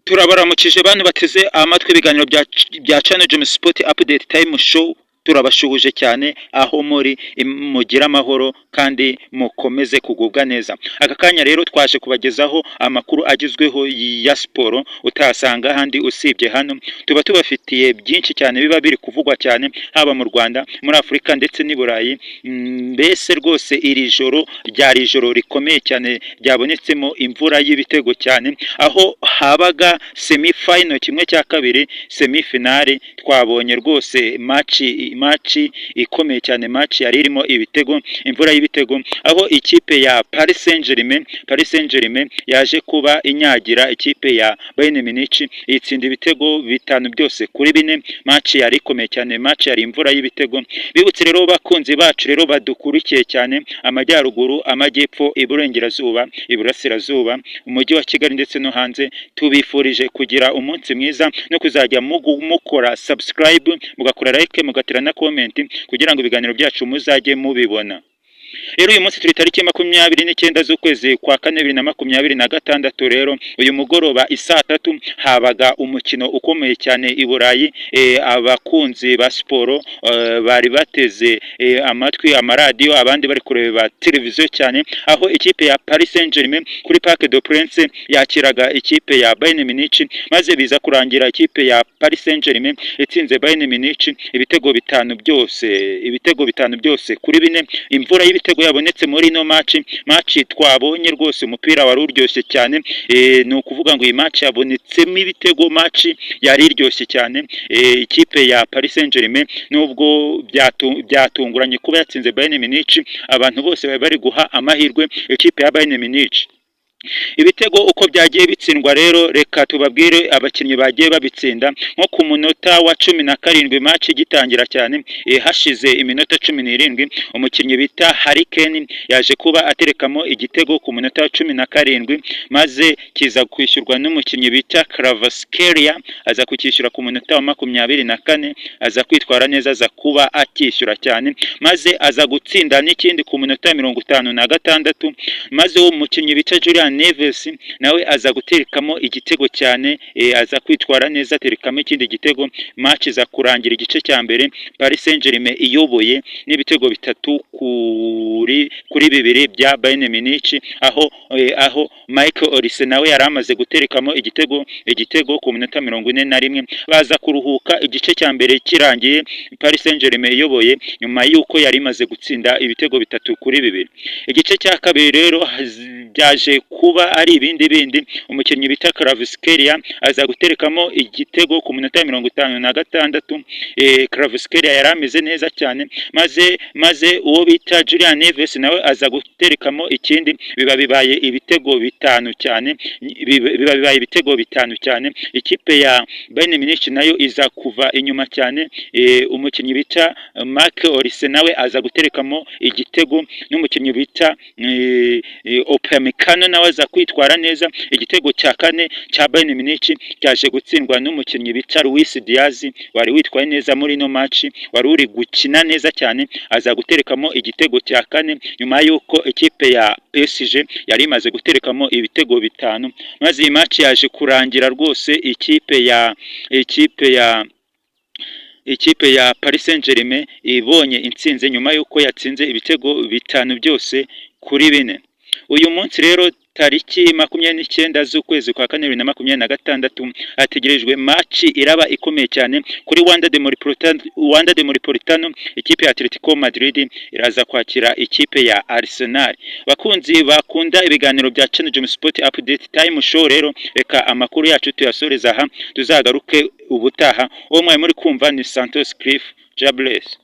Turabaramukije bantu bateze amatwi ibiganiro bya Channel Jom Sport Update Time Show. Turabashuhuje cyane aho muri mugira amahoro kandi mukomeze kugubwa neza. Aka kanya rero twaje kubagezaho amakuru agizweho ya siporo utasanga handi usibye hano. Tuba tubafitiye byinshi cyane biba biri kuvugwa cyane haba mu Rwanda, muri Afurika ndetse n'i Burayi. Mbese rwose iri joro ryari ijoro rikomeye cyane ryabonetsemo imvura y'ibitego cyane, aho habaga semi final kimwe cya kabiri, semi finale twabonye rwose match ikomeye cyane, match yari irimo ibitego, imvura y'ibitego, aho ikipe ya Paris Saint-Germain yaje kuba inyagira ikipe ya Bayern Munich itsinda ibitego 5 byose kuri 4. Match yari ikomeye cyane, match yari imvura y'ibitego. Bibutse rero bakunzi bacu rero badukurikiye cyane amajyaruguru, amajyepfo, iburengerazuba, iburasirazuba, umujyi wa Kigali ndetse no hanze, tubifurije kugira umunsi mwiza no kuzajya mukora subscribe, mugakora like, mugatera na comment kugira ngo ibiganiro byacu muzajye mubibona. Rero uyu munsi turi tariki 29 z'ukwezi kwa 2026. Rero uyu mugoroba isaa 3 habaga umukino ukomeye cyane i Burayi. Abakunzi ba siporo bari bateze amatwi amaradiyo, abandi bari kureba televiziyo cyane, aho ikipe ya Paris Saint-Germain kuri Parc des Princes yakiraga ikipe ya Bayern Munich, maze biza kurangira ikipe ya Paris Saint-Germain itsinze Bayern Munich ibitego 5 byose kuri 4. Imvura y'ibitego yabonetse muri no match twabonye rwose, umupira wari uryoshye cyane. Ni ukuvuga ngo iyi match yabonetsemo ibitego, match yari iryoshye cyane. Ikipe ya Paris Saint-Germain nubwo byatunguranye kuba yatsinze Bayern Munich, abantu bose bari guha amahirwe ikipe ya Bayern Munich. Ibitego uko byagiye bitsindwa rero, reka tubabwire abakinnyi bagiye babitsinda. Nko ku munota wa 17 match gitangira cyane, hashize iminota 17, umukinnyi bita Harry Kane yaje kuba aterekamo igitego ku munota wa 17, maze kiza kwishyurwa n'umukinnyi bita Kvaratskhelia, aza kukishyura ku munota wa 24, aza kwitwara neza, aza kuba akishyura cyane, maze aza gutsinda n'ikindi ku munota wa 56, maze uwo mukinnyi bita Julian Neves nawe aza guterekamo igitego cyane, aza kwitwara neza, aterekamo ikindi gitego. Match za kurangira igice cya mbere Paris Saint-Germain iyoboye n'ibitego 3 kuri 2 bya Bayern Munich, aho Michael Olise nawe yaramaze guterekamo igitego ku minota 41. Baza kuruhuka igice cya mbere kirangiye Paris Saint-Germain iyoboye, nyuma yuko yari imaze gutsinda ibitego 3 kuri 2. Igice cya kabiri rero byaje kuba ari ibindi. Umukinnyi bita Kvaratskhelia aza guterekamo igitego ku minota 56. Kvaratskhelia yarameze neza cyane, maze uwo bita Julian Neves nawe aza guterekamo ikindi, bibaye ibitego 5 cyane. Ikipe ya Bayern Munich nayo iza kuva inyuma cyane. Umukinnyi bita Michael Olise nawe aza guterekamo igitego, n'umukinnyi bita Upamecano nawe aza kwitwara neza. Igitego cya 4 cya Bayern Munich cyaje gutsindwa n'umukinnyi bita Luis Diaz, wari witwaye neza muri no match, wari uri gukina neza cyane, aza guterekamo igitego cya 4 nyuma yuko ikipe ya PSG yari imaze guterekamo ibitego 5. maze iyi match yaje kurangira rwose ikipe ya Paris Saint-Germain ibonye intsinzi nyuma yuko yatsinze ibitego 5 byose kuri 4. Uyu munsi rero tariki 29 z'ukwezi kwa 2026 hategerejwe match iraba ikomeye cyane kuri Wanda Metropolitano. Ikipe ya Atletico Madrid iraza kwakira ikipe ya Arsenal. Bakunzi bakunda ibiganiro bya Channel Jom Sport Update Time Show, rero reka amakuru yacu tuyasoreza aha, tuzagaruke ubutaha. Uwo mwaye muri kumva ni Santos Cliff. God bless.